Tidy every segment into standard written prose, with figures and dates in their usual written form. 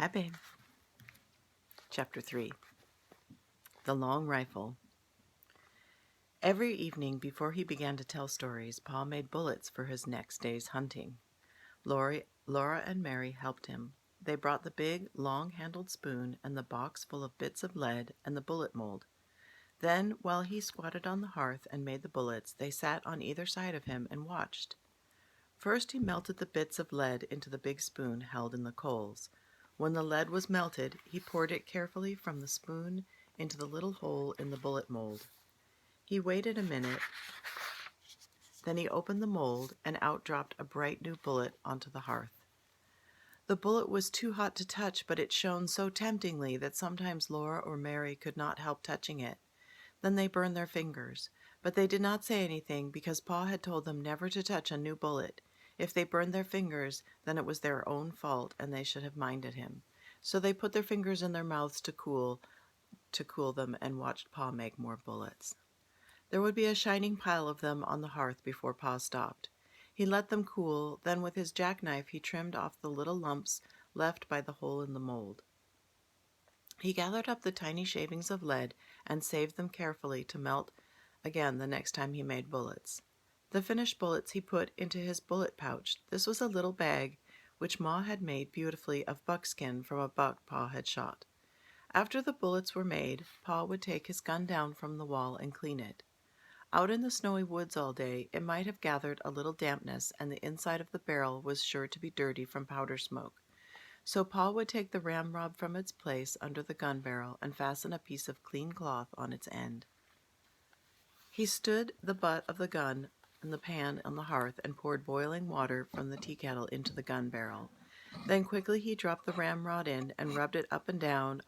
Hi, babe. Chapter 3. The Long Rifle. Every evening before he began to tell stories, Pa made bullets for his next day's hunting. Laura and Mary helped him. They brought the big, long-handled spoon and the box full of bits of lead and the bullet mold. Then, while he squatted on the hearth and made the bullets, they sat on either side of him and watched. First he melted the bits of lead into the big spoon held in the coals. When the lead was melted, he poured it carefully from the spoon into the little hole in the bullet mold. He waited a minute, then he opened the mold, and out dropped a bright new bullet onto the hearth. The bullet was too hot to touch, but it shone so temptingly that sometimes Laura or Mary could not help touching it. Then they burned their fingers, but they did not say anything because Pa had told them never to touch a new bullet. If they burned their fingers, then it was their own fault and they should have minded him. So they put their fingers in their mouths to cool them and watched Pa make more bullets. There would be a shining pile of them on the hearth before Pa stopped. He let them cool, then with his jackknife he trimmed off the little lumps left by the hole in the mold. He gathered up the tiny shavings of lead and saved them carefully to melt again the next time he made bullets. The finished bullets he put into his bullet pouch. This was a little bag which Ma had made beautifully of buckskin from a buck Pa had shot. After the bullets were made, Pa would take his gun down from the wall and clean it. Out in the snowy woods all day, it might have gathered a little dampness, and the inside of the barrel was sure to be dirty from powder smoke. So Pa would take the ramrod from its place under the gun barrel and fasten a piece of clean cloth on its end. He stood the butt of the gun in the pan on the hearth and poured boiling water from the tea kettle into the gun barrel. Then quickly he dropped the ramrod in and rubbed it up and down,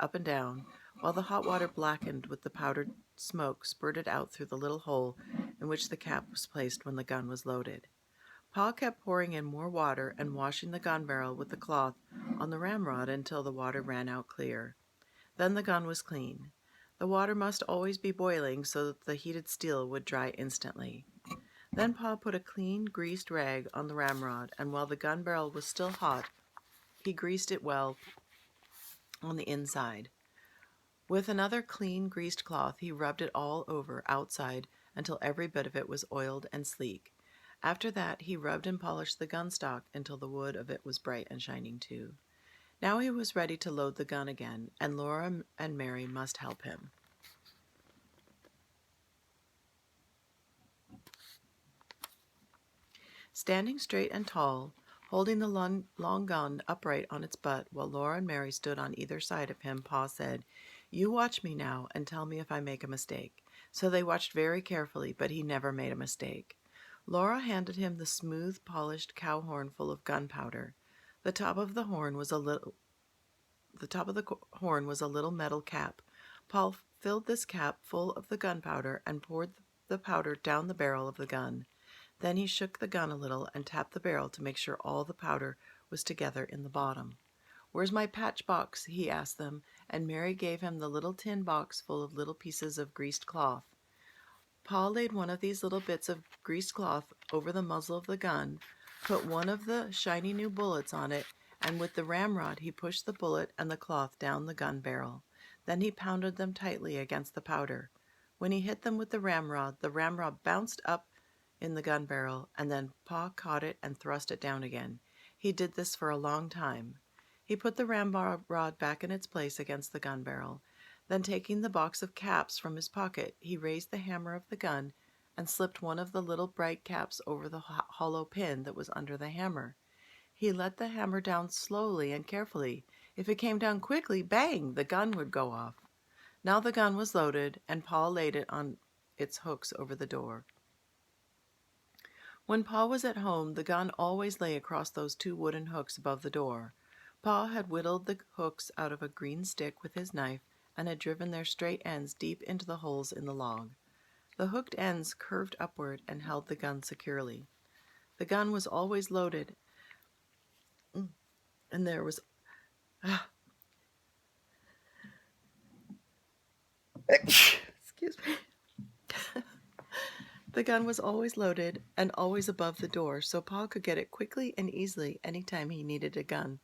while the hot water blackened with the powdered smoke spurted out through the little hole in which the cap was placed when the gun was loaded. Pa kept pouring in more water and washing the gun barrel with the cloth on the ramrod until the water ran out clear. Then the gun was clean. The water must always be boiling so that the heated steel would dry instantly. Then Pa put a clean, greased rag on the ramrod, and while the gun barrel was still hot, he greased it well on the inside. With another clean, greased cloth, he rubbed it all over outside until every bit of it was oiled and sleek. After that, he rubbed and polished the gun stock until the wood of it was bright and shining too. Now he was ready to load the gun again, and Laura and Mary must help him. Standing straight and tall, holding the long gun upright on its butt while Laura and Mary stood on either side of him, Pa said, "You watch me now and tell me if I make a mistake." So they watched very carefully, but he never made a mistake. Laura handed him the smooth, polished cow horn full of gunpowder. The top of the horn was a little metal cap. Pa filled this cap full of the gunpowder and poured the powder down the barrel of the gun. Then he shook the gun a little and tapped the barrel to make sure all the powder was together in the bottom. "Where's my patch box?" he asked them, and Mary gave him the little tin box full of little pieces of greased cloth. Pa laid one of these little bits of greased cloth over the muzzle of the gun, put one of the shiny new bullets on it, and with the ramrod he pushed the bullet and the cloth down the gun barrel. Then he pounded them tightly against the powder. When he hit them with the ramrod bounced up in the gun barrel, and then Pa caught it and thrust it down again. He did this for a long time. He put the ramrod back in its place against the gun barrel. Then taking the box of caps from his pocket, he raised the hammer of the gun and slipped one of the little bright caps over the hollow pin that was under the hammer. He let the hammer down slowly and carefully. If it came down quickly, bang, the gun would go off. Now the gun was loaded, and Pa laid it on its hooks over the door. When Pa was at home, the gun always lay across those two wooden hooks above the door. Pa had whittled the hooks out of a green stick with his knife and had driven their straight ends deep into the holes in the log. The hooked ends curved upward and held the gun securely. The gun was always loaded, and there was... Excuse me. The gun was always loaded and always above the door, so Pa could get it quickly and easily any time he needed a gun.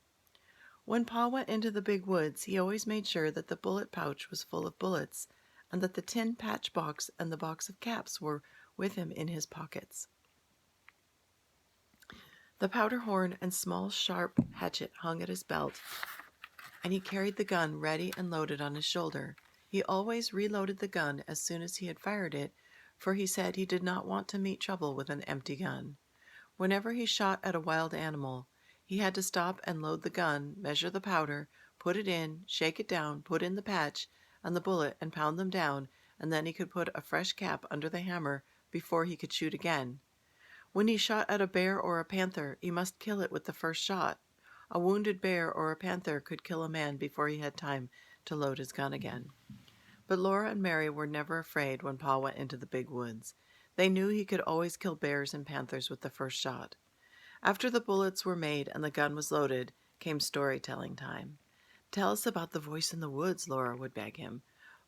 When Pa went into the big woods, he always made sure that the bullet pouch was full of bullets, and that the tin patch box and the box of caps were with him in his pockets. The powder horn and small sharp hatchet hung at his belt, and he carried the gun ready and loaded on his shoulder. He always reloaded the gun as soon as he had fired it, for he said he did not want to meet trouble with an empty gun. Whenever he shot at a wild animal, he had to stop and load the gun, measure the powder, put it in, shake it down, put in the patch and the bullet and pound them down, and then he could put a fresh cap under the hammer before he could shoot again. When he shot at a bear or a panther, he must kill it with the first shot. A wounded bear or a panther could kill a man before he had time to load his gun again. But Laura and Mary were never afraid when Pa went into the big woods. They knew he could always kill bears and panthers with the first shot. After the bullets were made and the gun was loaded, came storytelling time. "Tell us about the voice in the woods," Laura would beg him.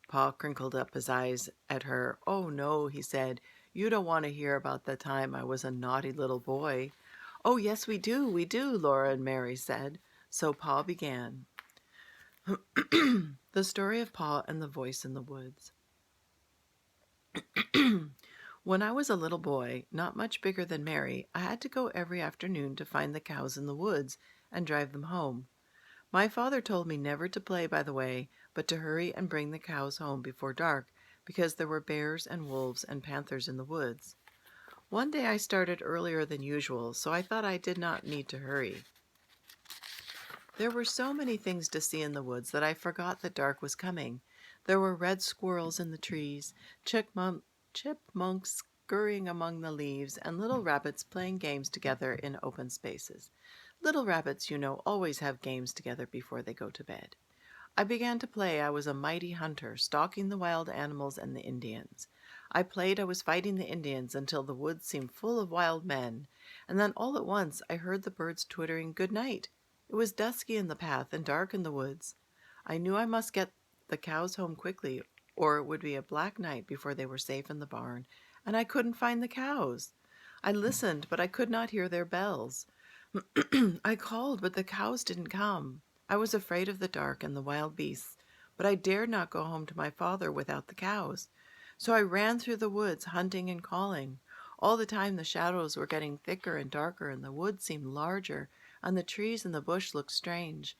Pa crinkled up his eyes at her. "Oh, no," he said. "You don't want to hear about the time I was a naughty little boy." "Oh, yes, we do, Laura and Mary said. So Pa began. The story of Pa and the voice in the woods. When I was a little boy, not much bigger than Mary, I had to go every afternoon to find the cows in the woods and drive them home. My father told me never to play by the way, but to hurry and bring the cows home before dark, because there were bears and wolves and panthers in the woods. One day I started earlier than usual, so I thought I did not need to hurry. There were so many things to see in the woods that I forgot that dark was coming. There were red squirrels in the trees, chipmunks scurrying among the leaves, and little rabbits playing games together in open spaces. Little rabbits, you know, always have games together before they go to bed. I began to play I was a mighty hunter, stalking the wild animals and the Indians. I played I was fighting the Indians until the woods seemed full of wild men, and then all at once I heard the birds twittering good night. It was dusky in the path and dark in the woods. I knew I must get the cows home quickly, or it would be a black night before they were safe in the barn, and I couldn't find the cows. I listened, but I could not hear their bells. I called, but the cows didn't come. I was afraid of the dark and the wild beasts, but I dared not go home to my father without the cows. So I ran through the woods, hunting and calling. All the time the shadows were getting thicker and darker, and the woods seemed larger, and the trees and the bush looked strange.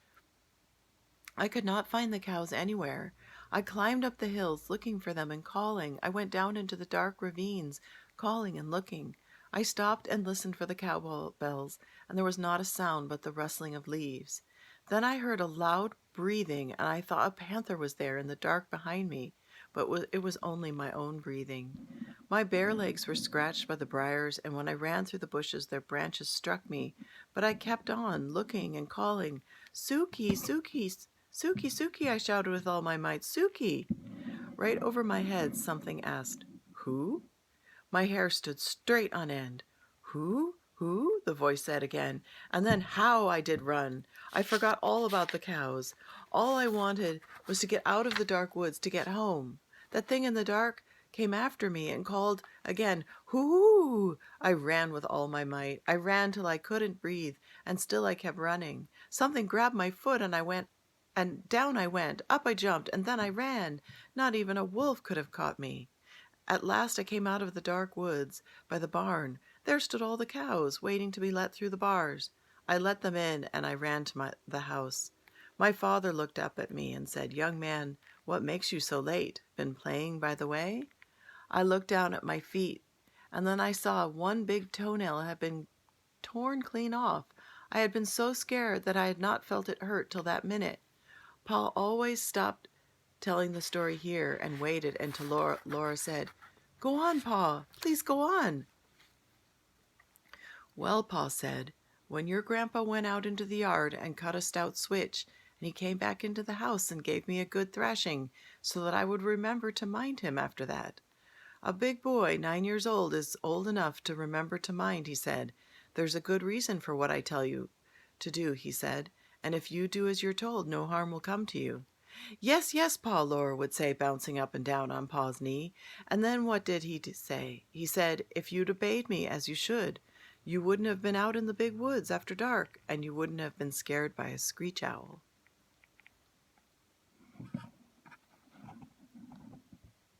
I could not find the cows anywhere. I climbed up the hills looking for them and calling. I went down into the dark ravines, calling and looking. I stopped and listened for the cow bells, and there was not a sound but the rustling of leaves. Then I heard a loud breathing, and I thought a panther was there in the dark behind me, but it was only my own breathing. My bare legs were scratched by the briars, and when I ran through the bushes their branches struck me, but I kept on, looking and calling. "Suki, Suki, Suki, Suki," I shouted with all my might. "Suki!" Right over my head something asked, "Who?" My hair stood straight on end. "Who? Who?" the voice said again, and then how I did run! I forgot all about the cows. All I wanted was to get out of the dark woods, to get home. That thing in the dark came after me and called again, "Hoo!" I ran with all my might. I ran till I couldn't breathe, and still I kept running. Something grabbed my foot, and down I went, up I jumped, and then I ran. Not even a wolf could have caught me. At last I came out of the dark woods by the barn. There stood all the cows, waiting to be let through the bars. I let them in, and I ran to the house. My father looked up at me and said, "Young man, what makes you so late? Been playing by the way?" I looked down at my feet, and then I saw one big toenail had been torn clean off. I had been so scared that I had not felt it hurt till that minute. Pa always stopped telling the story here and waited until Laura said, "Go on, Pa, please go on." "Well," Pa said, "when your grandpa went out into the yard and cut a stout switch, and he came back into the house and gave me a good thrashing so that I would remember to mind him after that. A big boy, 9 years old, is old enough to remember to mind," he said. "There's a good reason for what I tell you to do," he said, "and if you do as you're told, no harm will come to you." "Yes, yes, Pa," Laura would say, bouncing up and down on Pa's knee. And then what did he say? He said, "If you'd obeyed me as you should, You wouldn't have been out in the big woods after dark, and you wouldn't have been scared by a screech owl.